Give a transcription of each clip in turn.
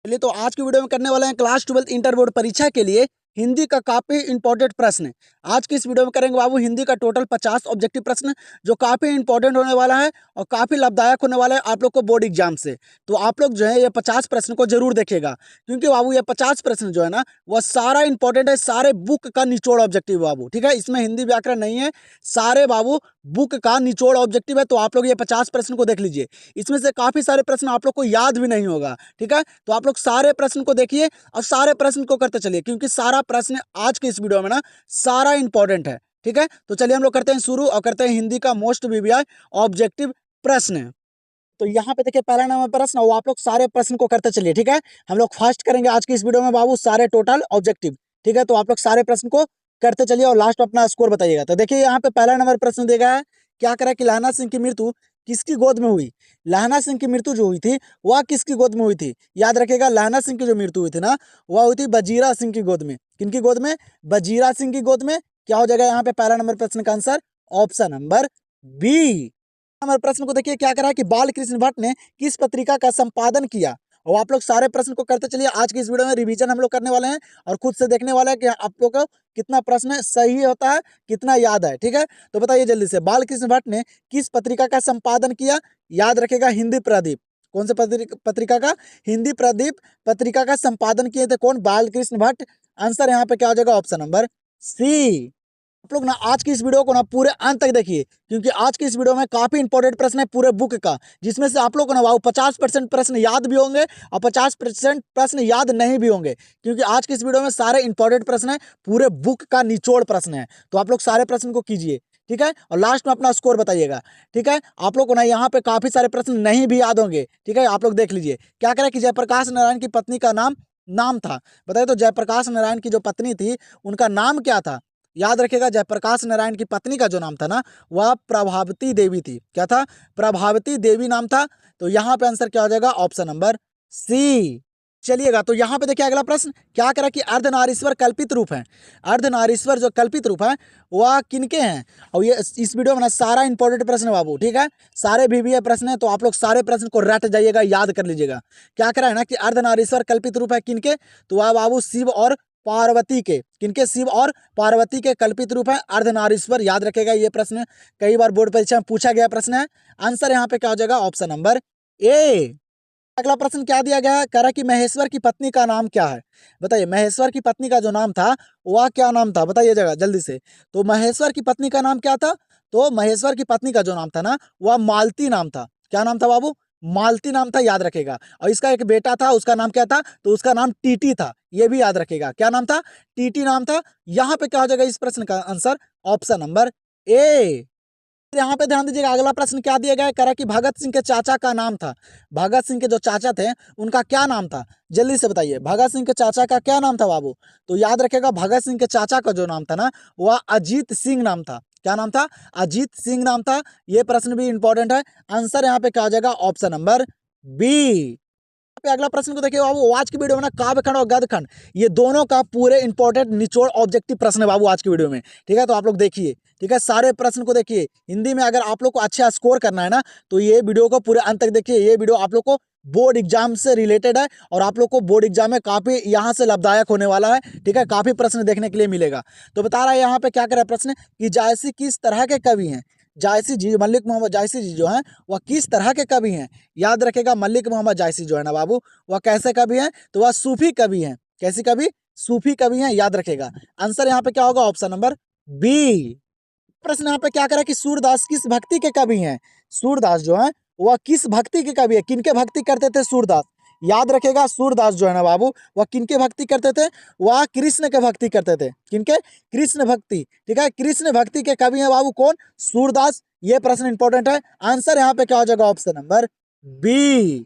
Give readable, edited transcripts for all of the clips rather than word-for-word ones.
चलिए तो आज की वीडियो में करने वाले हैं क्लास 12 इंटर बोर्ड परीक्षा के लिए हिंदी का काफी इंपॉर्टेंट प्रश्न। आज की इस वीडियो में करेंगे बाबू हिंदी का टोटल 50 ऑब्जेक्टिव प्रश्न जो काफी इंपॉर्टेंट होने वाला है और काफी लाभदायक होने वाला है आप लोग को बोर्ड एग्जाम से। तो आप लोग जो है ये 50 प्रश्न को जरूर देखेगा क्योंकि बाबू ये 50 प्रश्न जो है ना वह सारा इंपॉर्टेंट है, सारे बुक का निचोड़ ऑब्जेक्टिव बाबू, ठीक है। इसमें हिंदी व्याकरण नहीं है, सारे बाबू बुक का निचोड़ ऑब्जेक्टिव है। तो आप लोग ये 50 प्रश्न को देख लीजिए, इसमें से काफी सारे प्रश्न आप लोग को याद भी नहीं होगा, ठीक है। तो आप लोग सारे प्रश्न को देखिए और सारे प्रश्न को करते चलिए क्योंकि सारा प्रश्न आज के इस वीडियो में ना सारा इंपॉर्टेंट है, ठीक है। तो चलिए हम लोग करते हैं शुरू और करते हैं हिंदी का मोस्ट वीवीआई ऑब्जेक्टिव प्रश्न। तो यहाँ पे देखिए पहला नंबर प्रश्न, वो आप लोग सारे प्रश्न को करते चलिए, ठीक है। हम लोग फर्स्ट करेंगे आज की इस वीडियो में बाबू सारे टोटल ऑब्जेक्टिव, ठीक है। तो आप लोग सारे प्रश्न को करते चलिए और लास्ट में अपना स्कोर बताइएगा। तो देखिए यहाँ पे पहला नंबर प्रश्न देगा है, क्या करा कि लहना सिंह की मृत्यु किसकी गोद में हुई। लहना सिंह की मृत्यु जो हुई थी वह किसकी गोद में हुई थी। याद रखिएगा लहना सिंह की जो मृत्यु हुई थी ना वह हुई थी वजीरा सिंह की गोद में। किनकी गोद में? वजीरा सिंह की गोद में। क्या हो जाएगा यहाँ पे पहला नंबर प्रश्न का answer? Option number B. Number प्रश्न को देखिए, क्या करा कि बाल कृष्ण भट्ट ने किस पत्रिका का संपादन किया। और आप लोग सारे प्रश्न को करते चलिए। आज की इस वीडियो में रिवीजन हम लोग करने वाले हैं और खुद से देखने वाले हैं कि आप लोग को कितना प्रश्न सही होता है, कितना याद है, ठीक है। तो बताइए जल्दी से, बाल कृष्ण भट्ट ने किस पत्रिका का संपादन किया। याद रखेगा हिंदी प्रदीप। कौन से पत्रिका का? हिंदी प्रदीप पत्रिका का संपादन किए थे कौन? बाल कृष्ण भट्ट। आंसर यहाँ पे क्या हो जाएगा? Option number C. आप लोग ना आज की इस वीडियो को ना पूरे अंत तक देखिए क्योंकि आज की इस वीडियो में काफी इंपॉर्टेंट प्रश्न है पूरे बुक का, जिसमें से आप लोग को ना 50% प्रश्न याद भी होंगे और 50% प्रश्न याद नहीं भी होंगे क्योंकि आज की इस वीडियो में सारे इंपॉर्टेंट प्रश्न है, पूरे बुक का निचोड़ प्रश्न है। तो आप लोग सारे प्रश्न को कीजिए, ठीक है, और लास्ट में अपना स्कोर बताइएगा, ठीक है। आप लोग को ना यहाँ पे काफी सारे प्रश्न नहीं भी याद होंगे, ठीक है। आप लोग देख लीजिए, क्या करें कि जयप्रकाश नारायण की पत्नी का नाम था। बताइए तो जयप्रकाश नारायण की जो पत्नी थी उनका नाम क्या था। याद रखिएगा जयप्रकाश नारायण की पत्नी का जो नाम था ना वह प्रभावती देवी थी। क्या था? प्रभावती देवी नाम था। तो यहाँ पे आंसर क्या हो जाएगा? Option number C. चलिएगा तो यहाँ पे देखिए अगला प्रश्न, क्या करा कि अर्धनारीश्वर कल्पित रूप है। अर्धनारीश्वर जो कल्पित रूप है वह किनके हैं। और ये इस वीडियो में ना सारा इंपॉर्टेंट प्रश्न है बाबू, ठीक है। सारे भी प्रश्न है तो आप लोग सारे प्रश्न को रट जाइएगा, याद कर लीजिएगा। क्या करा है ना कि अर्धनारीश्वर कल्पित रूप है किनके, तो वह बाबू शिव और पार्वती के। किनके? शिव और पार्वती के कल्पित रूप है अर्धनारीश्वर। याद रखेगा ये प्रश्न कई बार बोर्ड परीक्षा में पूछा गया प्रश्न है। आंसर यहाँ पे क्या हो जाएगा? Option number A. अगला प्रश्न क्या दिया गया है, कह रहा कि महेश्वर की पत्नी का नाम क्या है। बताइए महेश्वर की पत्नी का जो नाम था वह क्या नाम था, बताइए जगह जल्दी से। तो महेश्वर की पत्नी का नाम क्या था? तो महेश्वर की पत्नी का जो नाम था ना वह मालती नाम था। क्या नाम था बाबू? मालती नाम था, याद रखेगा। और इसका एक बेटा था, उसका नाम क्या था? तो उसका नाम टीटी था, ये भी याद रखेगा। क्या नाम था? टीटी नाम था। यहाँ पे क्या हो जाएगा इस प्रश्न का आंसर? Option number A. यहाँ पे ध्यान दीजिएगा, अगला प्रश्न क्या दिया गया है, कह रहा कि भगत सिंह के चाचा का नाम था। भगत सिंह के जो चाचा थे उनका क्या नाम था, जल्दी से बताइए। भगत सिंह के चाचा का क्या नाम था बाबू? तो याद रखेगा भगत सिंह के चाचा का जो नाम था ना वह अजीत सिंह नाम था। क्या नाम था? अजीत सिंह नाम था। ये प्रश्न भी इंपॉर्टेंट है। आंसर यहाँ पे क्या आ जाएगा? Option number B. पे अगला प्रश्न को देखिए बाबू, आज की वीडियो में ना काव्य खंड और गद्य खंड ये दोनों का पूरे इंपॉर्टेंट निचोड़ ऑब्जेक्टिव प्रश्न है बाबू आज की वीडियो में, ठीक है। तो आप लोग देखिए, ठीक है, सारे प्रश्न को देखिए। हिंदी में अगर आप लोग को अच्छा स्कोर करना है ना तो ये वीडियो को पूरे अंत तक देखिए। ये वीडियो आप लोग को बोर्ड एग्जाम से रिलेटेड है और आप लोग को बोर्ड एग्जाम में काफी यहाँ से लाभदायक होने वाला है, ठीक है। काफी प्रश्न देखने के लिए मिलेगा। तो बता रहा है यहाँ पे क्या करे प्रश्न कि जायसी किस तरह के कवि हैं। जायसी जी, मलिक मोहम्मद जायसी जी जो हैं वह किस तरह के कवि हैं। याद रखेगा मलिक मोहम्मद जायसी जो है ना बाबू वह कैसे कवि हैं, तो वह सूफी कवि हैं। कैसी कवि? सूफी कवि हैं, याद रखेगा। आंसर यहाँ पे क्या होगा? Option number B. प्रश्न यहाँ पे क्या करा कि सूरदास किस भक्ति के कवि हैं। सूरदास जो है वह किस भक्ति के कवि है, किनके भक्ति करते थे सूरदास। याद रखेगा सूरदास जो है ना बाबू वह किनके भक्ति करते थे? वह कृष्ण के भक्ति करते थे। किनके? कृष्ण भक्ति, ठीक है। कृष्ण भक्ति के कवि हैं बाबू कौन? सूरदास। ये प्रश्न इंपॉर्टेंट है। आंसर यहाँ पे क्या हो जाएगा? Option number B.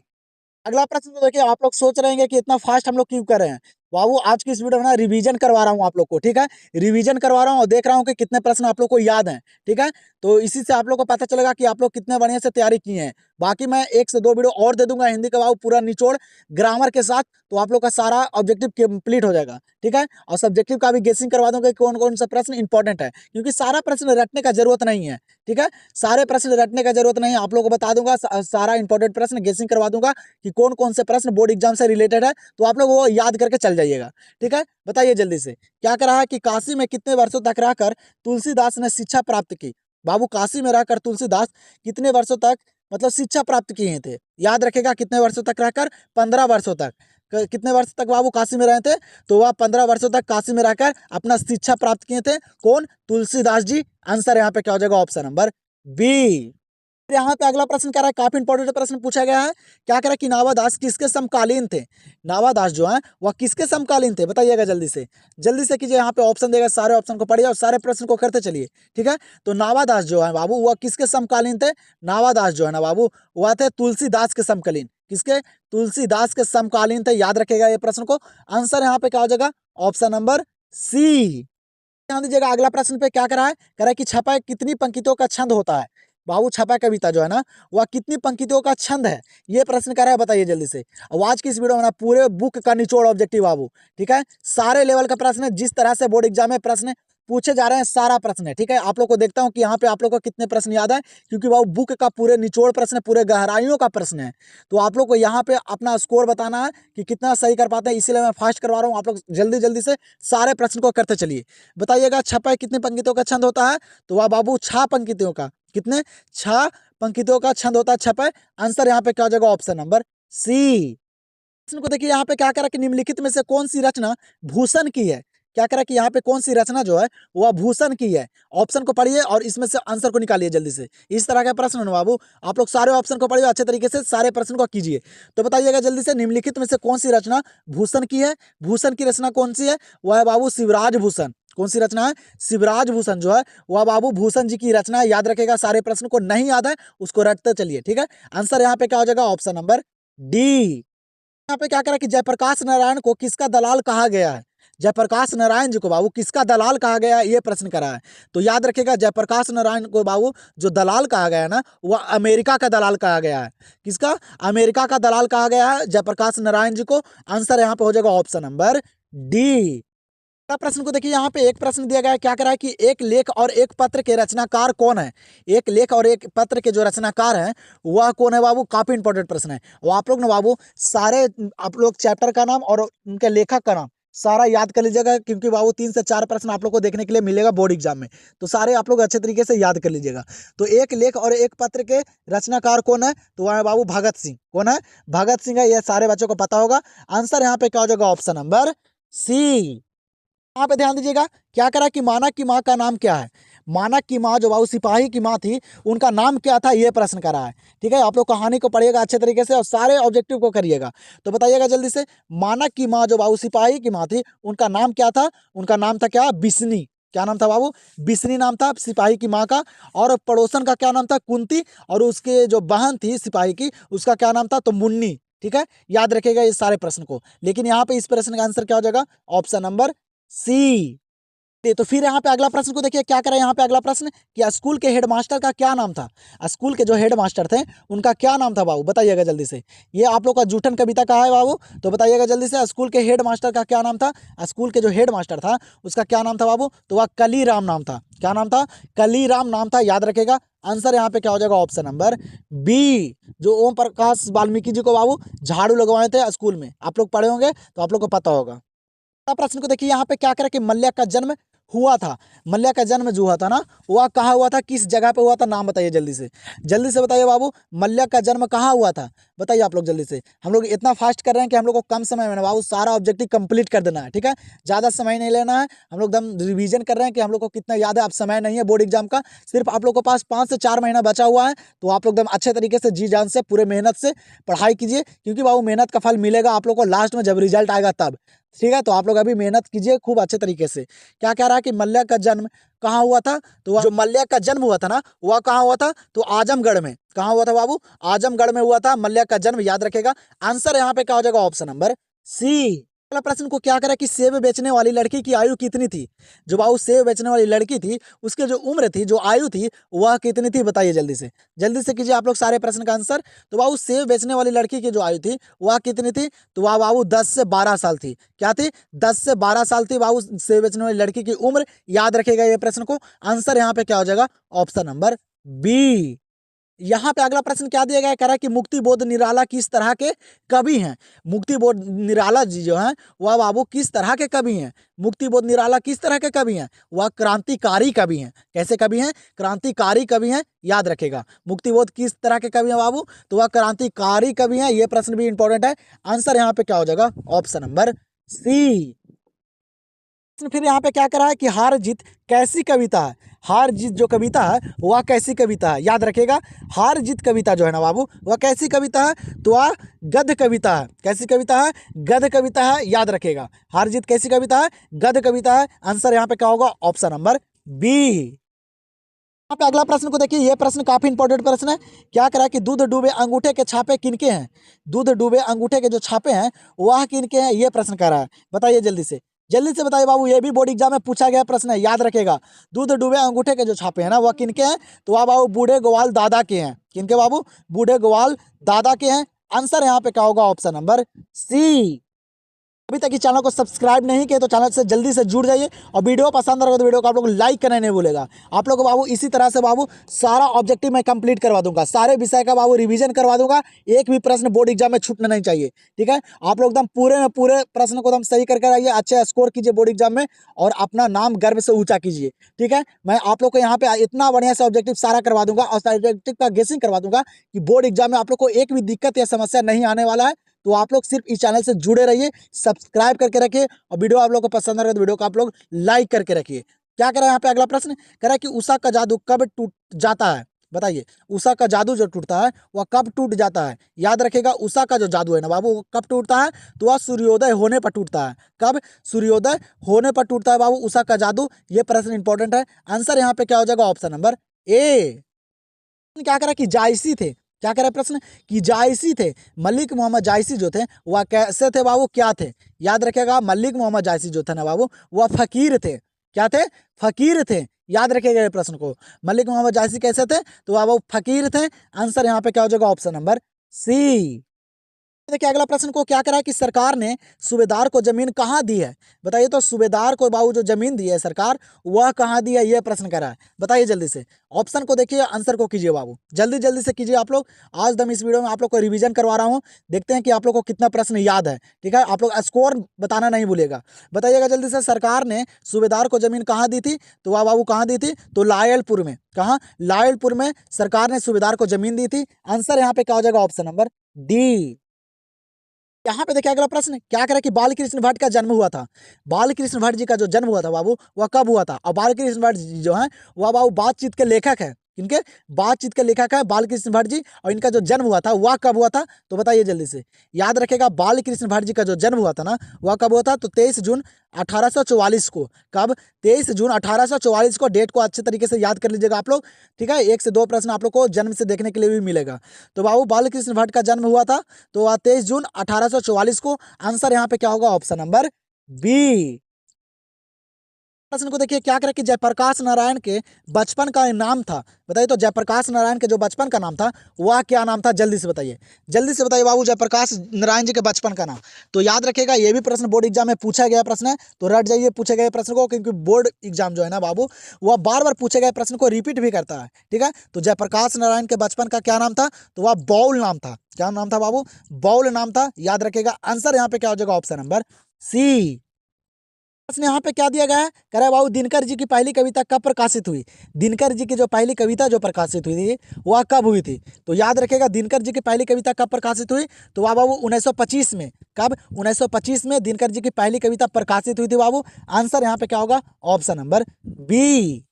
अगला प्रश्न तो देखिए, आप लोग सोच रहे हैं कि इतना फास्ट हम लोग क्यों कर रहे हैं। बाबू आज की इस वीडियो में ना रिवीजन करवा रहा हूँ आप लोग को, ठीक है। रिवीजन करवा रहा हूँ और देख रहा हूँ कि कितने प्रश्न आप लोग को याद हैं, ठीक है। तो इसी से आप लोग को पता चलेगा कि आप लोग कितने बढ़िया से तैयारी किए हैं। बाकी मैं 1 से 2 वीडियो और दे दूंगा हिंदी का बाबू पूरा निचोड़ ग्रामर के साथ, तो आप लोग का सारा ऑब्जेक्टिव कंप्लीट हो जाएगा, ठीक है। और सब्जेक्टिव का भी गेसिंग करवा दूंगा कि कौन कौन सा प्रश्न इंपॉर्टेंट है, क्योंकि सारा प्रश्न रटने का जरूरत नहीं है, ठीक है। सारे प्रश्न रटने का जरूरत नहीं है, आप लोग को बता दूंगा सारा इंपॉर्टेंट प्रश्न गेसिंग करवा दूंगा कि कौन कौन से प्रश्न बोर्ड एग्जाम से रिलेटेड है, तो आप लोग वो याद करके चल जाइएगा, ठीक है। बताइए जल्दी से, क्या करा है कि काशी में कितने वर्षों तक रहकर तुलसीदास ने शिक्षा प्राप्त की। बाबू काशी में रहकर तुलसीदास कितने वर्षों तक मतलब शिक्षा प्राप्त किए थे, याद रखेगा कितने वर्षों तक रहकर, 15 वर्षों तक। कितने वर्ष तक बाबू काशी में रहे थे, तो वह 15 वर्षों तक काशी में रहकर अपना शिक्षा प्राप्त किए थे। कौन? तुलसीदास जी। आंसर यहाँ पे क्या हो जाएगा? Option number B. यहाँ पे अगला प्रश्न कह रहा है, काफी इंपॉर्टेंट प्रश्न पूछा गया है। क्या कह रहा है कि नावादास किसके समकालीन थे? नावादास जो है वह किसके समकालीन थे, बताइएगा जल्दी से कीजिए। यहाँ पे ऑप्शन देगा, सारे ऑप्शन को पढ़िए और सारे प्रश्न को करते चलिए, ठीक है। तो नावादास जो है बाबू वह किसके समकालीन थे? नावादास जो है ना बाबू वह थे तुलसीदास के समकालीन। किसके? तुलसीदास के समकालीन थे, याद रखेगा ये प्रश्न को। आंसर यहाँ पे क्या हो जाएगा? Option number C. ध्यान दीजिएगा, अगला प्रश्न पे क्या करा है, कह रहा है कि छपा कितनी पंक्तियों का छंद होता है। बाबू छपा कविता जो है ना वह कितनी पंक्तियों का छंद है, ये प्रश्न कर रहा है, बताइए जल्दी से। अब आज की इस वीडियो में ना पूरे बुक का निचोड़ ऑब्जेक्टिव बाबू, ठीक है। सारे लेवल का प्रश्न है, जिस तरह से बोर्ड एग्जाम में प्रश्न पूछे जा रहे हैं सारा प्रश्न है, ठीक है। आप लोग को देखता हूँ कि यहाँ पे आप लोग को कितने प्रश्न याद है, क्योंकि बाबू बुक का पूरे निचोड़ प्रश्न, पूरे गहराइयों का प्रश्न है। तो आप लोग को यहाँ पे अपना स्कोर बताना है कि कितना सही कर पाते हैं, इसीलिए मैं फास्ट करवा रहा हूँ। आप लोग जल्दी जल्दी से सारे प्रश्न को करते चलिए। बताइएगा छपा कितनी पंक्तियों का छंद होता है, तो वह बाबू 6 पंक्तियों का, कितने? 6 पंक्तियों का छंद होता है छपा। आंसर यहाँ पे क्या हो जाएगा? Option number C. प्रश्न को देखिए, यहाँ पे क्या करा कि निम्नलिखित में से कौन सी रचना भूषण की है। क्या करा कि यहाँ पे कौन सी रचना जो है वह भूषण की है। ऑप्शन को पढ़िए और इसमें से आंसर को निकालिए जल्दी से। इस तरह का प्रश्न है ना बाबू, आप लोग सारे ऑप्शन को पढ़िए अच्छे तरीके से, सारे प्रश्न को कीजिए। तो बताइएगा जल्दी से, निम्नलिखित में से कौन सी रचना भूषण की है। भूषण की रचना कौन सी है? वह है बाबू शिवराज भूषण। कौन सी रचना है? शिवराज भूषण जो है वह बाबू भूषण जी की रचना है, याद रखेगा। सारे प्रश्न को नहीं याद है उसको रटते चलिए, ठीक है। आंसर यहाँ पे क्या हो जाएगा? Option number D. यहाँ पे क्या करा कि जयप्रकाश नारायण को किसका दलाल कहा गया है। जयप्रकाश नारायण जी को बाबू किसका दलाल कहा गया है, ये प्रश्न करा है। तो याद रखिएगा, जयप्रकाश नारायण को बाबू जो दलाल कहा गया है ना वह अमेरिका का दलाल कहा गया है। किसका? अमेरिका का दलाल कहा गया है जयप्रकाश नारायण जी को। आंसर यहाँ पे हो जाएगा ऑप्शन नंबर डी। प्रश्न को देखिए, यहाँ पे एक प्रश्न दिया गया है। क्या करा है कि एक लेख और एक पत्र के रचनाकार कौन है। एक लेख और एक पत्र के जो रचनाकार हैं वह कौन है बाबू? काफी इंपॉर्टेंट प्रश्न है। वो आप लोग ना बाबू सारे आप लोग चैप्टर का नाम और उनके लेखक का नाम सारा याद कर लीजिएगा, क्योंकि बाबू 3 से 4 प्रश्न आप लोग को देखने के लिए मिलेगा बोर्ड एग्जाम में। तो सारे आप लोग अच्छे तरीके से याद कर लीजिएगा। तो एक लेख और एक पत्र के रचनाकार कौन है, तो वह है बाबू भगत सिंह। कौन है? भगत सिंह है, ये सारे बच्चों को पता होगा। आंसर यहाँ पे क्या हो जाएगा? Option number C. यहाँ पे ध्यान दीजिएगा, क्या करा कि मानक की माँ का नाम क्या है। मानक की माँ जो बाबू सिपाही की माँ थी उनका नाम क्या था, ये प्रश्न करा है, ठीक है। आप लोग कहानी को पढ़िएगा अच्छे तरीके से और सारे ऑब्जेक्टिव को करिएगा। तो बताइएगा जल्दी से, मानक की माँ जो बाबू सिपाही की माँ थी उनका नाम क्या था? उनका नाम था क्या? बिस्नी। क्या नाम था बाबू? बिस्नी नाम था सिपाही की माँ का। और पड़ोसन का क्या नाम था? कुंती। और उसके जो बहन थी सिपाही की उसका क्या नाम था? तो मुन्नी, ठीक है। याद रखेगा इस सारे प्रश्न को। लेकिन यहाँ पे इस प्रश्न का आंसर क्या हो जाएगा? Option number C. तो फिर यहाँ पे अगला प्रश्न को देखिए, क्या करें यहाँ पे अगला प्रश्न कि स्कूल के हेडमास्टर का क्या नाम था। स्कूल के जो हेडमास्टर थे उनका क्या नाम था बाबू, बताइएगा जल्दी से। ये आप लोग का जूठन कविता का है बाबू, तो बताइएगा जल्दी से, स्कूल के हेडमास्टर का क्या नाम था। स्कूल के जो हेडमास्टर था उसका क्या नाम था बाबू, तो वह कलीराम नाम था। क्या नाम था? कलीराम नाम था, याद रखेगा। आंसर यहाँ पे क्या हो जाएगा? Option number B. जो ओम प्रकाश वाल्मीकि जी को बाबू झाड़ू लगवाए थे स्कूल में, आप लोग पढ़े होंगे तो आप लोग को पता होगा। प्रश्न को देखिए, यहाँ पे क्या करें कि मल्ल्या का जन्म हुआ था। मल्ल्या का जन्म जो हुआ था ना वह कहाँ हुआ था, किस जगह पे हुआ था, नाम बताइए जल्दी से बताइए बाबू। मल्ल्या का जन्म कहाँ हुआ था, बताइए आप लोग जल्दी से। हम लोग इतना फास्ट कर रहे हैं कि हम लोग को कम समय में ना बाबू सारा ऑब्जेक्टिव कंप्लीट कर देना है, ठीक है। ज़्यादा समय नहीं लेना है, हम लोग एकदम रिवीजन कर रहे हैं कि हम लोग को कितना याद है। अब समय नहीं है बोर्ड एग्जाम का, सिर्फ आप लोग के पास 5 से 4 महीना बचा हुआ है। तो आप लोग एकदम अच्छे तरीके से जी जान से पूरे मेहनत से पढ़ाई कीजिए, क्योंकि बाबू मेहनत का फल मिलेगा आप लोग को लास्ट में जब रिजल्ट आएगा तब, ठीक है। तो आप लोग अभी मेहनत कीजिए खूब अच्छे तरीके से। क्या कह रहा है कि मल्ल्या का जन्म कहाँ हुआ था, तो जो मल्ल्या का जन्म हुआ था ना वह कहाँ हुआ था, तो आजमगढ़ में। कहाँ हुआ था बाबू? आजमगढ़ में हुआ था मल्ल्या का जन्म, याद रखेगा। आंसर यहाँ पे क्या हो जाएगा? Option number C. अगला प्रश्न को क्या करा कि सेब बेचने वाली लड़की की आयु कितनी थी। जो बाबू सेब बेचने वाली लड़की थी उसके जो उम्र थी, जो आयु थी, वह कितनी थी, बताइए जल्दी से कीजिए आप लोग सारे प्रश्न का आंसर। तो बाबू सेब बेचने वाली लड़की की जो आयु थी वह कितनी थी, तो वह बाबू 10 से 12 साल थी। क्या थी, 10 से 12 साल थी बाबू सेब बेचने वाली लड़की की उम्र। याद रखेगा ये प्रश्न को। आंसर यहाँ पे क्या हो जाएगा, ऑप्शन नंबर बी। यहाँ पे अगला प्रश्न क्या दिया गया है, कह रहा है कि मुक्ति बोध निराला किस तरह के कवि हैं। मुक्ति बोध निराला जी जो हैं वह बाबू किस तरह के कवि हैं। मुक्ति बोध निराला किस तरह के कवि हैं, वह क्रांतिकारी कवि हैं। कैसे कवि हैं, क्रांतिकारी कवि हैं। याद रखेगा मुक्ति बोध किस तरह के कवि हैं बाबू, तो वह क्रांतिकारी कवि हैं। ये प्रश्न भी इंपॉर्टेंट है। आंसर यहाँ पे क्या हो जाएगा, ऑप्शन नंबर सी। फिर यहाँ पे क्या करा है कि हार जीत कैसी कविता है। हार जीत जो कविता है वह कैसी कविता है, याद रखेगा। हार जीत कविता जो है ना बाबू वह कैसी कविता है, तो वह गद्य कविता है। कैसी कविता है, गद्य कविता है। याद रखेगा हार जीत कैसी कविता है, गद्य कविता है। आंसर यहाँ पे क्या होगा, ऑप्शन नंबर बी। यहाँ पे अगला प्रश्न को देखिए, यह प्रश्न काफी इंपॉर्टेंट प्रश्न है। क्या करा कि दूध डूबे अंगूठे के छापे किनके हैं। दूध डूबे अंगूठे के जो छापे हैं वह किनके हैं, यह प्रश्न कर रहा है। बताइए जल्दी से बताइए बाबू। ये भी बोर्ड एग्जाम में पूछा गया प्रश्न है, याद रखेगा। दूध डूबे अंगूठे के जो छापे हैं ना वह किनके हैं, तो वह बाबू बूढ़े ग्वाल दादा के हैं। किनके बाबू, बूढ़े ग्वाल दादा के हैं। आंसर यहाँ पे क्या होगा, ऑप्शन नंबर सी। अभी तक इस चैनल को सब्सक्राइब नहीं किए तो चैनल से जल्दी से जुड़ जाइए, और वीडियो पसंद आएगा तो वीडियो को आप लोग लाइक करना नहीं भूलेगा। आप लोग को बाबू इसी तरह से बाबू सारा ऑब्जेक्टिव मैं कंप्लीट करवा दूंगा, सारे विषय का बाबू रिवीजन करवा दूंगा। एक भी प्रश्न बोर्ड एग्जाम में छूटना नहीं चाहिए, ठीक है। आप लोग एकदम पूरे में पूरे प्रश्न को एकदम सही करके आइए, अच्छे स्कोर कीजिए बोर्ड एग्जाम में, और अपना नाम गर्व से ऊंचा कीजिए, ठीक है। मैं आप लोग को यहाँ पे इतना बढ़िया से ऑब्जेक्टिव सारा करवा दूंगा, और ऑब्जेक्टिव का गेसिंग करवा दूंगा कि बोर्ड एग्जाम में आप लोग को एक भी दिक्कत या समस्या नहीं आने वाला है। तो आप लोग सिर्फ इस चैनल से जुड़े रहिए, सब्सक्राइब करके रखिए, और वीडियो आप लोग को पसंद आ रहा है तो वीडियो को आप लोग लाइक करके रखिए। क्या करें यहाँ पे अगला प्रश्न, कह रहा है कि उषा का जादू कब टूट जाता है। बताइए उषा का जादू जो टूटता है वह कब टूट जाता है। याद रखेगा उषा का जो जादू है ना बाबू वो कब टूटता है, तो वह सूर्योदय होने पर टूटता है। कब, सूर्योदय होने पर टूटता है बाबू उषा का जादू। ये प्रश्न इंपॉर्टेंट है। आंसर यहाँ पे क्या हो जाएगा, ऑप्शन नंबर ए। क्या करा कि जायसी थे। क्या करा प्रश्न, कि जायसी थे। मलिक मोहम्मद जायसी जो थे वह कैसे थे बाबू, क्या थे। याद रखेगा मलिक मोहम्मद जायसी जो थे ना बाबू वह फकीर थे। क्या थे, फकीर थे। याद रखेगा ये प्रश्न को। मलिक मोहम्मद जायसी कैसे थे, तो वह बाबू फकीर थे। आंसर यहाँ पे क्या हो जाएगा, ऑप्शन नंबर सी। देखिए अगला प्रश्न को क्या करा है कि सरकार ने सूबेदार को जमीन कहाँ दी है। बताइए तो सूबेदार को बाबू जो जमीन दी है सरकार वह कहाँ दी है, यह प्रश्न करा है। बताइए जल्दी से, ऑप्शन को देखिए, आंसर को कीजिए बाबू, जल्दी से कीजिए आप लोग। आज दम इस वीडियो में आप लोग को रिवीजन करवा रहा हूँ, देखते हैं कि आप लोग को कितना प्रश्न याद है, ठीक है। आप लोग स्कोर बताना नहीं भूलेगा। बताइएगा जल्दी से, सरकार ने सूबेदार को जमीन कहाँ दी थी, तो वह बाबू कहाँ दी थी, तो लायलपुर में। कहाँ, लायलपुर में सरकार ने सूबेदार को जमीन दी थी। आंसर यहाँ पे क्या हो जाएगा, ऑप्शन नंबर डी। यहाँ पे देखिए अगला प्रश्न क्या करें कि बाल कृष्ण भट्ट का जन्म हुआ था। बाल कृष्ण भट्ट जी का जो जन्म हुआ था बाबू वह कब हुआ था। और बाल कृष्ण भट्ट जी जो है वह बाबू बातचीत के लेखक है। इनके बातचीत के लेखक है बाल कृष्ण भट्ट जी, और इनका जो जन्म हुआ था वह कब हुआ था, तो बताइए जल्दी से। याद रखेगा बाल कृष्ण भट्ट जी का जो जन्म हुआ था ना वह कब हुआ था, तो 23 जून 1844 को। कब, 23 जून 1844 को। डेट को अच्छे तरीके से याद कर लीजिएगा आप लोग, ठीक है। 1 से 2 प्रश्न आप लोग को जन्म से देखने के लिए भी मिलेगा। तो बाबू बाल कृष्ण भट्ट का जन्म हुआ था तो वह 23 जून 1844 को। आंसर यहाँ पे क्या होगा, ऑप्शन नंबर बी। प्रश्न को देखिए क्या करें कि जयप्रकाश नारायण के बचपन का नाम था। बताइए तो जयप्रकाश नारायण के जो बचपन का नाम था वह क्या नाम था, जल्दी से बताइए बाबू जयप्रकाश नारायण जी के बचपन का नाम। तो याद रखिएगा ये भी प्रश्न बोर्ड एग्जाम में पूछा गया प्रश्न है, तो रट जाइए पूछे गए प्रश्न को, क्योंकि बोर्ड एग्जाम जो है ना बाबू वह बार बार पूछे गए प्रश्न को रिपीट भी करता है, ठीक है। तो जयप्रकाश नारायण के बचपन का क्या नाम था, तो वह बाउल नाम था। क्या नाम था बाबू, बाउल नाम था। याद रखेगा आंसर यहाँ पे क्या हो जाएगा, ऑप्शन नंबर सी। प्रश्न यहाँ पे क्या दिया गया है, कह रहा है बाबू दिनकर जी की पहली कविता कब प्रकाशित हुई। दिनकर जी की जो पहली कविता जो प्रकाशित हुई थी वह कब हुई थी, तो याद रखेगा दिनकर जी की पहली कविता कब प्रकाशित हुई, तो वह बाबू 1925 में। कब, 1925 में दिनकर जी की पहली कविता प्रकाशित हुई थी बाबू। आंसर यहाँ पे क्या होगा, ऑप्शन नंबर बी।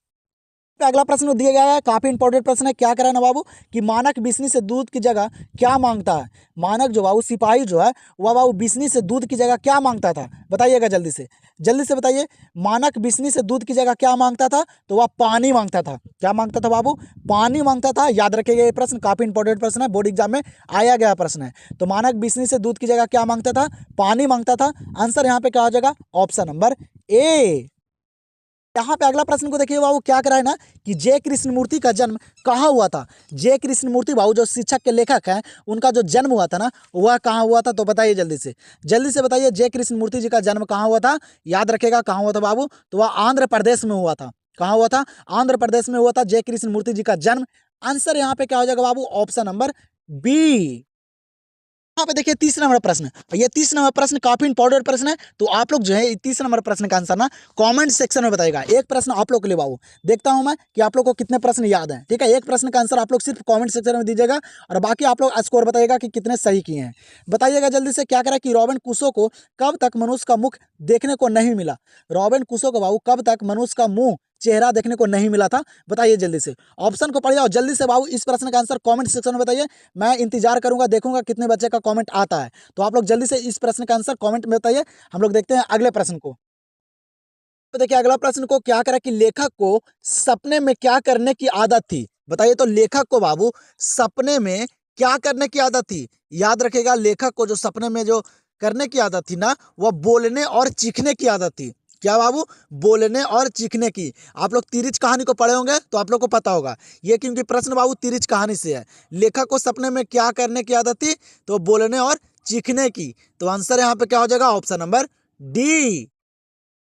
पे अगला प्रश्न दिया गया है, काफी इंपॉर्टेंट प्रश्न है। क्या करा ना बाबू कि मानक बिस्नी से दूध की जगह क्या मांगता है। मानक जो बाबू सिपाही जो है वह बाबू बिस्नी से दूध की जगह क्या मांगता था, बताइएगा जल्दी से बताइए। मानक बिस्नी से दूध की जगह क्या मांगता था, तो वह पानी मांगता था। क्या मांगता था बाबू, पानी मांगता था। याद रखिएगा ये प्रश्न काफी इंपॉर्टेंट प्रश्न है, बोर्ड एग्जाम में आया गया प्रश्न है। तो मानक बिस्नी से दूध की जगह क्या मांगता था, पानी मांगता था। आंसर यहाँ पे क्या हो जाएगा, ऑप्शन नंबर ए। यहाँ पे अगला प्रश्न को देखिए बाबू, क्या करा है ना कि जय कृष्णमूर्ति का जन्म कहाँ हुआ था। जय कृष्णमूर्ति बाबू जो शिक्षक के लेखक हैं, उनका जो जन्म हुआ था ना वह कहाँ हुआ था, तो बताइए जल्दी से बताइए। जय कृष्णमूर्ति जी का जन्म कहाँ हुआ था, याद रखेगा कहाँ हुआ था बाबू, तो वह आंध्र प्रदेश में हुआ था। कहाँ हुआ था, आंध्र प्रदेश में हुआ था जय कृष्णमूर्ति जी का जन्म। आंसर यहाँ पे क्या हो जाएगा बाबू, ऑप्शन नंबर बी। यहाँ पे देखिए 30 नंबर प्रश्न, ये 30 नंबर प्रश्न काफी इंपॉर्टेंट प्रश्न है। तो आप लोग जो है 30 नंबर प्रश्न का आंसर ना कमेंट सेक्शन में बताएगा। एक प्रश्न आप लोग के लिए बाबू, देखता हूं मैं कि आप लोग को कितने प्रश्न याद हैं। ठीक है, एक प्रश्न का आंसर आप लोग सिर्फ कमेंट सेक्शन में दीजिएगा और बाकी आप लोग स्कोर बताइएगा कि कितने सही किए हैं। बताइएगा जल्दी से। क्या करा कि रॉबिन क्रूसो को कब तक मनुष्य का मुख देखने को नहीं मिला। रॉबिन क्रूसो को बाबू कब तक मनुष्य का मुंह चेहरा देखने को नहीं मिला था, बताइए जल्दी से। ऑप्शन को पढ़िए और जल्दी से बाबू इस प्रश्न का आंसर कमेंट सेक्शन में बताइए। मैं इंतजार करूंगा, देखूंगा कितने बच्चे का कमेंट आता है। तो आप लोग जल्दी से इस प्रश्न का आंसर कमेंट में बताइए। हम लोग देखते हैं अगले प्रश्न को। तो देखिए अगला प्रश्न को क्या करा कि लेखक को सपने में क्या करने की आदत थी, बताइए। तो लेखक को बाबू सपने में क्या करने की आदत थी, याद रखेगा। लेखक को जो सपने में जो करने की आदत थी ना, वह बोलने और चीखने की आदत थी। क्या बाबू, बोलने और चीखने की। आप लोग तिरिच कहानी को पढ़े होंगे तो आप लोग को पता होगा ये, क्योंकि प्रश्न बाबू तिरिच कहानी से है। लेखक को सपने में क्या करने की आदत थी, तो बोलने और चीखने की। तो आंसर यहाँ पे क्या हो जाएगा, ऑप्शन नंबर डी।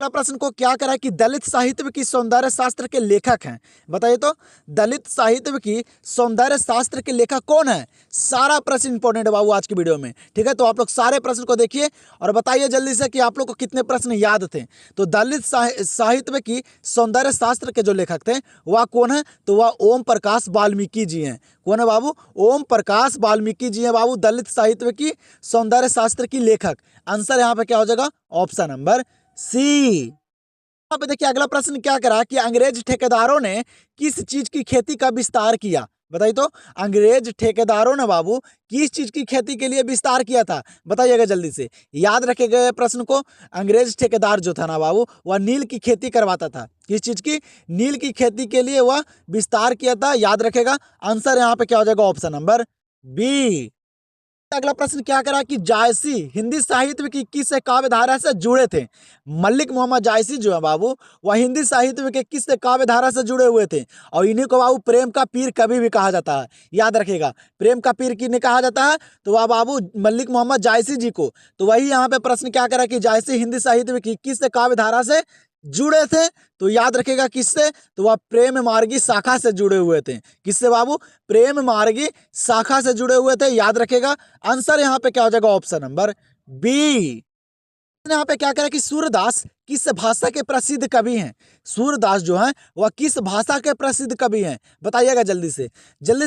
अगला प्रश्न को क्या करा कि दलित साहित्य की सौंदर्य शास्त्र के लेखक हैं, बताइए। तो दलित साहित्य की सौंदर्य शास्त्र के लेखक कौन है। सारा प्रश्न इंपॉर्टेंट है बाबू आज की वीडियो में। ठीक है, तो आप लोग सारे प्रश्न को देखिए और बताइए जल्दी से कि आप लोग को कितने प्रश्न याद थे। तो दलित साहित्य की सौंदर्य शास्त्र के जो लेखक थे वह कौन है, तो वह ओम प्रकाश वाल्मीकि जी हैं। कौन है बाबू, ओम प्रकाश वाल्मीकि जी हैं बाबू, दलित साहित्य की सौंदर्य शास्त्र की लेखक। आंसर यहाँ पे क्या हो जाएगा, ऑप्शन नंबर सी। यहाँ पे देखिए अगला प्रश्न क्या करा कि अंग्रेज ठेकेदारों ने किस चीज की खेती का विस्तार किया, बताइए। तो अंग्रेज ठेकेदारों ने बाबू किस चीज की खेती के लिए विस्तार किया था, बताइएगा जल्दी से। याद रखेगा प्रश्न को। अंग्रेज ठेकेदार जो था ना बाबू, वह नील की खेती करवाता था। किस चीज की, नील की खेती के लिए वह विस्तार किया था, याद रखेगा। आंसर यहाँ पे क्या हो जाएगा, ऑप्शन नंबर बी। अगला प्रश्न क्या करा कि जायसी हिंदी साहित्य की किस काव्य धारा से जुड़े थे। मलिक मोहम्मद जायसी जो है बाबू, वह हिंदी साहित्य के किस काव्य धारा से जुड़े हुए थे। और इन्हीं को बाबू प्रेम का पीर कवि भी कहा जाता है, याद रखेगा। प्रेम का पीर किन्हें कहा जाता है, तो वह बाबू मलिक मोहम्मद जायसी जी को। तो वही यहाँ पे प्रश्न क्या करा कि जायसी हिंदी साहित्य की किस काव्य धारा से जुड़े थे, तो याद रखेगा किससे, तो वह प्रेम मार्गी शाखा से जुड़े हुए थे। किससे बाबू, प्रेम मार्गी शाखा से जुड़े हुए थे, याद रखेगा। आंसर यहाँ पे क्या हो जाएगा, ऑप्शन नंबर बी। यहाँ पे क्या करें कि सूरदास किस भाषा के प्रसिद्ध कवि हैं। सूरदास जो है वह किस भाषा के प्रसिद्ध कवि हैं, बताइएगा जल्दी से।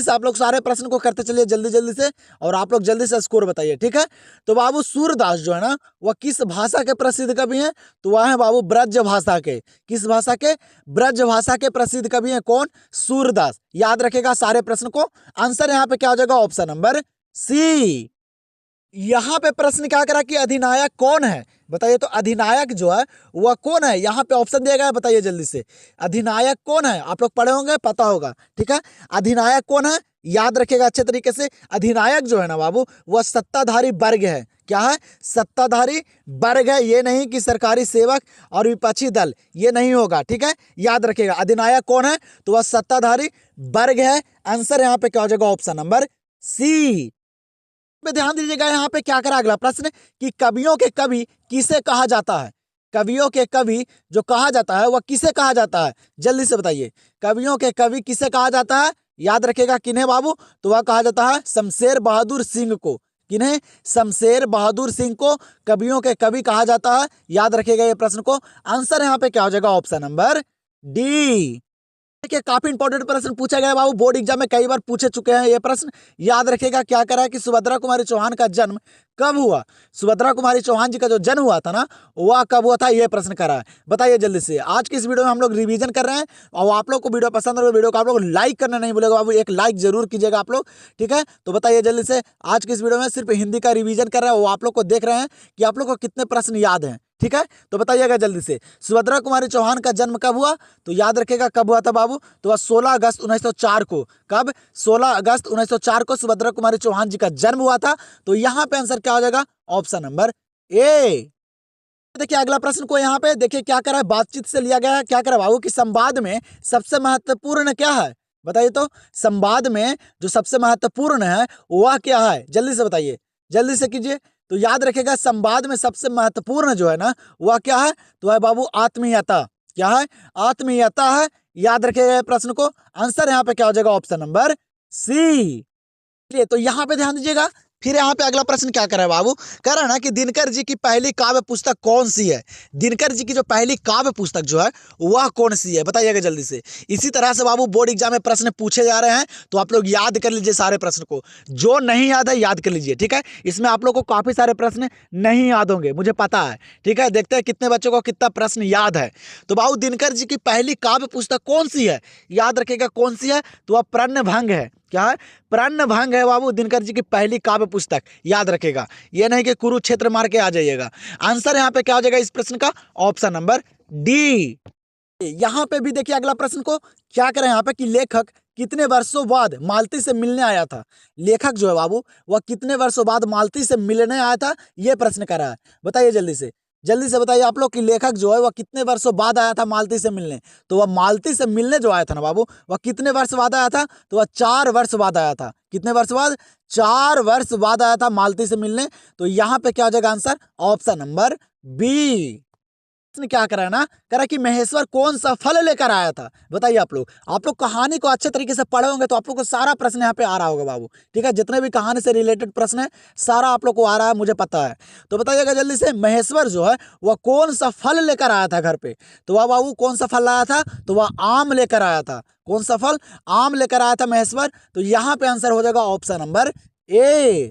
आप लोग सारे प्रश्न को करते चलिए जल्दी से, और आप लोग जल्दी से स्कोर बताइए। ठीक है, तो बाबू सूरदास जो है ना वह किस भाषा के प्रसिद्ध कवि हैं, तो वह है बाबू ब्रज भाषा के। किस भाषा के, ब्रज भाषा के प्रसिद्ध कवि हैं कौन, सूरदास। याद रखेगा सारे प्रश्न को। आंसर यहाँ पे क्या हो जाएगा, ऑप्शन नंबर सी। यहाँ पे प्रश्न क्या करा कि अधिनायक कौन है, बताइए। तो अधिनायक जो है वह कौन है, यहाँ पे ऑप्शन दिया गया है, बताइए जल्दी से। अधिनायक कौन है, आप लोग पढ़े होंगे, पता होगा। ठीक है, अधिनायक कौन है, याद रखिएगा अच्छे तरीके से। अधिनायक जो है ना बाबू, वह सत्ताधारी वर्ग है। क्या है, सत्ताधारी वर्ग है। ये नहीं कि सरकारी सेवक और विपक्षी दल, ये नहीं होगा। ठीक है, याद रखिएगा। अधिनायक कौन है, तो वह सत्ताधारी वर्ग है। आंसर यहाँ पे क्या हो जाएगा, ऑप्शन नंबर सी पे ध्यान दीजिएगा। यहाँ पे क्या करा अगला प्रश्न कि कवियों के कवि किसे कहा जाता है। कवियों के कवि जो कहा जाता है वह किसे कहा जाता है, जल्दी से बताइए। कवियों के कवि किसे कहा जाता है, याद रखेगा। किन्हें बाबू, तो वह कहा जाता है शमशेर बहादुर सिंह को। किन्हें, शमशेर बहादुर सिंह को कवियों के कवि कहा जाता है, याद रखेगा ये प्रश्न को। आंसर यहाँ पे क्या हो जाएगा, ऑप्शन नंबर डी। देखिए काफी इंपॉर्टेंट प्रश्न पूछा गया बाबू, बोर्ड एग्जाम में कई बार पूछे चुके हैं ये प्रश्न। याद रखेगा क्या करा है कि सुभद्रा कुमारी चौहान का जन्म कब हुआ। सुभद्रा कुमारी चौहान जी का जो जन्म हुआ था ना, वह कब हुआ था, ये प्रश्न करा है। बताइए जल्दी से। आज की इस वीडियो में हम लोग रिवीजन कर रहे हैं, और आप लोग को वीडियो पसंद है, वीडियो को आप लोग लाइक करना नहीं भूलेगा बाबू, एक लाइक जरूर कीजिएगा आप लोग, ठीक है। तो बताइए जल्दी से। आज की इस वीडियो में सिर्फ हिंदी का रिवीजन कर रहे हैं, वो आप लोग को देख रहे हैं कि आप लोग को कितने प्रश्न याद हैं, ठीक है। तो बताइएगा जल्दी से, सुभद्रा कुमारी चौहान का जन्म कब हुआ। तो याद रखेगा कब हुआ था बाबू, तो वह 16 अगस्त 1904 को। कब? 16 अगस्त 1904 को सुभद्रा कुमारी चौहान जी का जन्म हुआ था। तो यहाँ पे आंसर क्या हो जाएगा, ऑप्शन नंबर ए। देखिए अगला प्रश्न को यहाँ पे देखिए क्या करा है, बातचीत से लिया गया है। क्या करा बाबू कि संवाद में सबसे महत्वपूर्ण क्या है, बताइए तो। संवाद में जो सबसे महत्वपूर्ण है वह क्या है, जल्दी से बताइए, जल्दी से कीजिए। तो याद रखेगा संवाद में सबसे महत्वपूर्ण जो है ना, वह क्या है, तो है बाबू आत्मीयता। क्या है, आत्मीयता है। याद रखेगा प्रश्न को। आंसर यहाँ पे क्या हो जाएगा, ऑप्शन नंबर सी। तो यहाँ पे ध्यान दीजिएगा। फिर यहाँ पे अगला प्रश्न क्या कर रहा है बाबू, कह रहा है ना कि दिनकर जी की पहली काव्य पुस्तक कौन सी है। दिनकर जी की जो पहली काव्य पुस्तक जो है वह कौन सी है, बताइएगा जल्दी से। इसी तरह से बाबू बोर्ड एग्जाम में प्रश्न पूछे जा रहे हैं, तो आप लोग याद कर लीजिए सारे प्रश्न को। जो नहीं याद है याद कर लीजिए, ठीक है। इसमें आप लोग को काफी सारे प्रश्न नहीं याद होंगे, मुझे पता है, ठीक है। देखते हैं कितने बच्चों को कितना प्रश्न याद है। तो बाबू दिनकर जी की पहली काव्य पुस्तक कौन सी है, याद रखेगा कौन सी है, तो वह प्रणभंग है। क्या है, प्रणभंग है बाबू दिनकर जी की पहली काव्य पुस्तक। याद रखेगा, ये नहीं कि कुरुक्षेत्र मार के आ जाइएगा। आंसर यहाँ पे क्या हो जाएगा इस प्रश्न का, ऑप्शन नंबर डी। यहाँ पे भी देखिए अगला प्रश्न को क्या करें यहाँ पे कि लेखक कितने वर्षों बाद मालती से मिलने आया था। लेखक जो है बाबू वह कितने वर्षों बाद मालती से मिलने आया था, यह प्रश्न कर रहा है। बताइए जल्दी से, जल्दी से बताइए आप लोग कि लेखक जो है वह कितने वर्षों बाद आया था मालती से मिलने। तो वह मालती से मिलने जो आया था ना बाबू, वह कितने वर्ष बाद आया था, तो वह 4 वर्ष बाद आया था। कितने वर्ष बाद, 4 वर्ष बाद आया था मालती से मिलने। तो यहाँ पे क्या हो जाएगा आंसर, ऑप्शन नंबर बी। ने क्या करा है ना, करा कि महेश्वर कौन सा फल लेकर आया था। बताइए आप लोग कहानी को अच्छे तरीके से पढ़े होंगे तो आप लोग को सारा प्रश्न यहाँ पे आ रहा होगा बाबू, ठीक है। जितने भी कहानी से रिलेटेड प्रश्न है सारा आप लोग को आ रहा है, मुझे पता है। तो बताइएगा जल्दी से, महेश्वर जो है वह कौन सा फल लेकर आया था घर पे। तो वह बाबू कौन सा फल लाया था, तो वह आम लेकर आया था। कौन सा फल, आम लेकर आया था महेश्वर। तो यहाँ पे आंसर हो जाएगा ऑप्शन नंबर ए।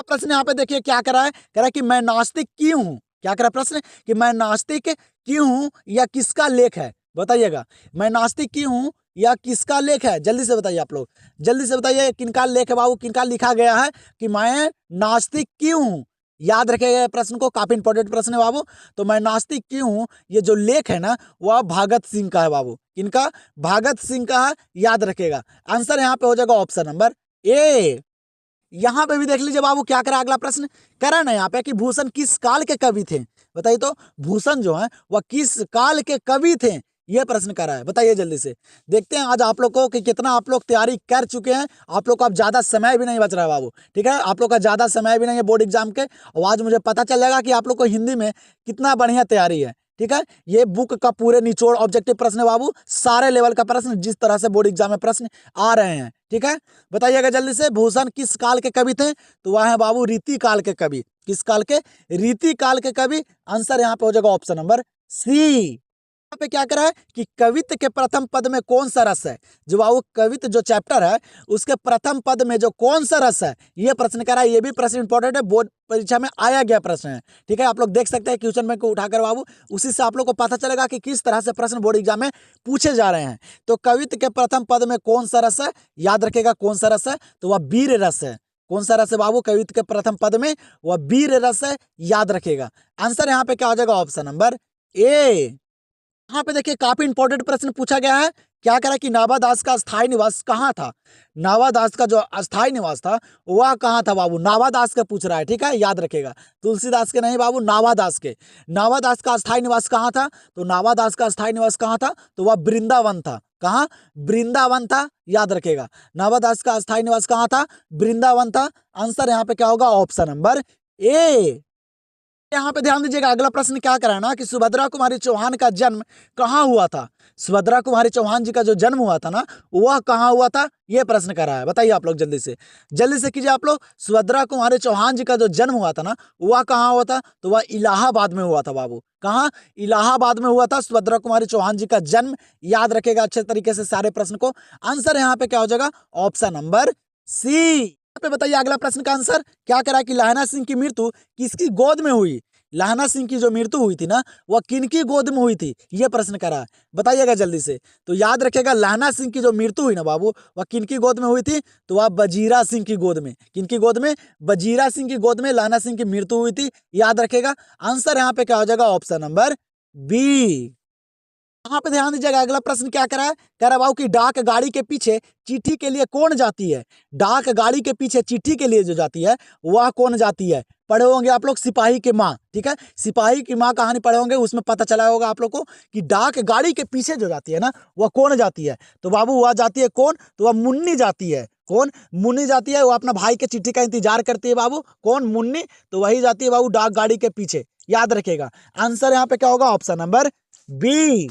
प्रश्न यहाँ पे देखिए क्या करा है, कह रहा है कि मैं नास्तिक क्यों हूं। क्या करा प्रश्न कि मैं नास्तिक क्यों हूं, या किसका लेख है, बताइएगा। मैं नास्तिक क्यों हूं या किसका लेख है, जल्दी से बताइए आप लोग, जल्दी से बताइए किनका लेख है बाबू, किनका लिखा गया है कि मैं नास्तिक क्यों हूं। याद रखिएगा प्रश्न को, काफी इंपॉर्टेंट प्रश्न है बाबू। तो मैं नास्तिक क्यों हूं, ये जो लेख है ना वह भगत सिंह का है बाबू। किनका, भगत सिंह का है। याद रखिएगा आंसर यहाँ पे हो जाएगा ऑप्शन नंबर ए। यहाँ पे भी देख लीजिए बाबू क्या करा अगला प्रश्न, करा ना यहाँ पे कि भूषण किस काल के कवि थे। बताइए तो, भूषण जो है वह किस काल के कवि थे, यह प्रश्न करा है। बताइए जल्दी से। देखते हैं आज आप लोग को कि कितना आप लोग तैयारी कर चुके हैं। आप लोग को अब ज्यादा समय भी नहीं बच रहा है बाबू, ठीक है। आप लोग का ज्यादा समय भी नहीं है बोर्ड एग्जाम के, और आज मुझे पता चल जाएगा कि आप लोग को हिंदी में कितना बढ़िया तैयारी है, ठीक है। ये बुक का पूरे निचोड़ ऑब्जेक्टिव प्रश्न है बाबू, सारे लेवल का प्रश्न जिस तरह से बोर्ड एग्जाम में प्रश्न आ रहे हैं, ठीक है। बताइएगा जल्दी से, भूषण किस काल के कवि थे। तो वह है बाबू रीति काल के कवि। किस काल के, रीति काल के कवि। आंसर यहाँ पे हो जाएगा ऑप्शन नंबर सी। यहाँ पे क्या करा है कि कवित्त के प्रथम पद में कौन सा रस है। जो बाबू कवित्त जो चैप्टर है उसके प्रथम पद में जो कौन सा रस है, ये प्रश्न करा है। ये भी प्रश्न इंपॉर्टेंट है, बोर्ड परीक्षा में आया गया प्रश्न है, ठीक है। आप लोग देख सकते हैं क्वेश्चन बैंक को उठाकर बाबू, उसी से आप लोग को पता चलेगा कि किस तरह से प्रश्न बोर्ड एग्जाम में पूछे जा रहे हैं। तो कवित्त के प्रथम पद में कौन सा रस है, याद रखेगा कौन सा रस है, तो वह वीर रस है। कौन सा रस है बाबू, कवित्त के प्रथम पद में वह वीर रस है। याद रखेगा आंसर यहाँ पे क्या हो जाएगा, ऑप्शन नंबर ए। यहाँ पे देखिए काफी इंपॉर्टेंट प्रश्न पूछा गया है। क्या करा कि नावादास का स्थायी निवास कहाँ था। नावादास का जो अस्थायी निवास था वह कहाँ था बाबू, नावादास का पूछ रहा है, ठीक है। याद रखेगा तुलसीदास के नहीं बाबू, नावादास के। नावादास का अस्थायी निवास कहाँ था, तो नावादास का अस्थायी निवास कहाँ था, तो वह वृंदावन था। कहाँ, वृंदावन था। याद रखेगा नावादास का अस्थायी निवास कहाँ था, वृंदावन था। आंसर यहाँ पे क्या होगा, ऑप्शन नंबर ए। यहाँ पे ध्यान दीजिएगा, अगला प्रश्न क्या करा है ना कि सुभद्रा कुमारी चौहान का जन्म कहाँ हुआ था। सुभद्रा कुमारी चौहान जी का जो जन्म हुआ था ना, वह कहाँ हुआ था, यह प्रश्न करा है। बताइए आप लोग जल्दी से कीजिए आप लोग। सुभद्रा कुमारी चौहान जी का जो जन्म हुआ था ना, वह कहाँ हुआ था, तो वह इलाहाबाद में हुआ था बाबू। कहाँ, इलाहाबाद में हुआ था सुभद्रा कुमारी चौहान जी का जन्म। याद रखेगा अच्छे तरीके से सारे प्रश्न को। आंसर यहाँ पे क्या हो जाएगा, ऑप्शन नंबर सी। पे बताइए अगला प्रश्न का आंसर क्या करा कि लहना सिंह की मृत्यु किसकी गोद में हुई। लहना सिंह की जो मृत्यु हुई थी ना, वह किनकी गोद में हुई थी, यह प्रश्न करा है। बताइएगा जल्दी से। तो याद रखेगा, लहना सिंह की जो मृत्यु हुई ना बाबू, वह किनकी गोद में हुई थी, तो वह वजीरा सिंह की गोद में। किनकी गोद में, वजीरा सिंह की गोद में लहना सिंह की मृत्यु हुई थी। याद रखेगा। आंसर यहाँ पे क्या हो जाएगा, ऑप्शन नंबर बी। यहाँ पे ध्यान दीजिएगा, अगला प्रश्न क्या करा है, कह रहा बाबू कि डाक गाड़ी के पीछे चिट्ठी के लिए कौन जाती है। डाक गाड़ी के पीछे चिट्ठी के लिए जो जाती है, वह कौन जाती है। पढ़े होंगे आप लोग सिपाही की माँ, ठीक है, सिपाही की माँ कहानी पढ़े होंगे, उसमें पता चला होगा आप लोग को कि डाक गाड़ी के पीछे जो जाती है ना, वह कौन जाती है। तो बाबू वह जाती है कौन, तो वह मुन्नी जाती है। कौन, मुन्नी जाती है। वो अपना भाई के चिट्ठी का इंतजार करती है बाबू। कौन, मुन्नी। तो वही जाती है बाबू डाक गाड़ी के पीछे। याद रखेगा। आंसर यहाँ पे क्या होगा, ऑप्शन नंबर बी।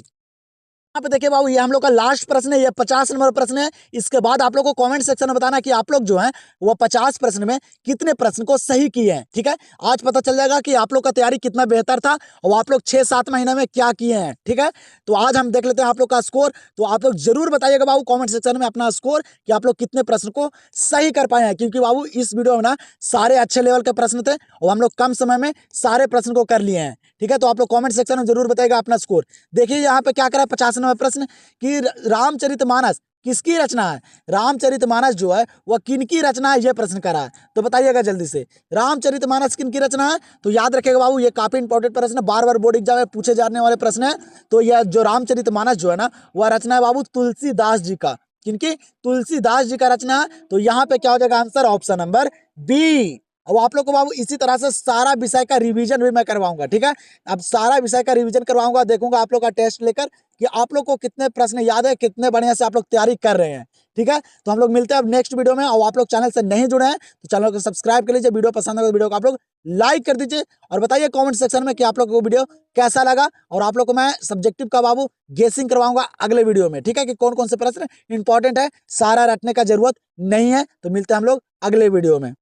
यहाँ पे देखिए बाबू, ये हम लोग का लास्ट प्रश्न है, ये 50 नंबर प्रश्न है। इसके बाद आप लोग को कमेंट सेक्शन में बताना कि आप लोग जो है वो 50 प्रश्न में कितने प्रश्न को सही किए हैं। ठीक है, आज पता चल जाएगा कि आप लोग का तैयारी कितना बेहतर था और आप लोग 6-7 महीने में क्या किए हैं। ठीक है, तो आज हम देख लेते हैं आप लोग का स्कोर। तो आप लोग जरूर बताइएगा बाबू कॉमेंट सेक्शन में अपना स्कोर कि आप लोग कितने प्रश्न को सही कर पाए हैं, क्योंकि बाबू इस वीडियो में ना सारे अच्छे लेवल के प्रश्न थे और हम लोग कम समय में सारे प्रश्न को कर लिए हैं। ठीक है, तो आप लोग कमेंट सेक्शन में जरूर बताइएगा अपना स्कोर। देखिए यहाँ पे क्या करा है, 50 नंबर प्रश्न कि रामचरितमानस किसकी रचना है। रामचरितमानस जो है वह किनकी रचना है, यह प्रश्न करा है। तो बताइएगा जल्दी से, रामचरितमानस किनकी रचना है। तो याद रखिएगा बाबू, ये काफी इंपॉर्टेंट प्रश्न है, बार बार बोर्ड एग्जाम में पूछे जाने वाले प्रश्न है। तो यह जो रामचरितमानस जो है ना, वह रचना है बाबू तुलसीदास जी का। किनकी, तुलसीदास जी का रचना है। तो यहाँ पे क्या हो जाएगा आंसर, ऑप्शन नंबर बी। अब आप लोग को बाबू इसी तरह से सारा विषय का रिवीजन भी मैं करवाऊंगा। ठीक है, अब सारा विषय का रिवीजन करवाऊंगा, देखूंगा आप लोग का टेस्ट लेकर कि आप लोग को कितने प्रश्न याद है, कितने बढ़िया से आप लोग तैयारी कर रहे हैं। ठीक है, तो हम लोग मिलते हैं अब नेक्स्ट वीडियो में। और आप लोग चैनल से नहीं जुड़े हैं तो चैनल को सब्सक्राइब कर लीजिए। वीडियो पसंद है तो वीडियो को आप लोग लाइक कर दीजिए और बताइए कमेंट सेक्शन में कि आप लोग को वीडियो कैसा लगा। और आप लोग को मैं सब्जेक्टिव का बाबू गेसिंग करवाऊंगा अगले वीडियो में। ठीक है, कि कौन कौन से प्रश्न इंपॉर्टेंट है, सारा रटने का जरूरत नहीं है। तो मिलते हैं हम लोग अगले वीडियो में।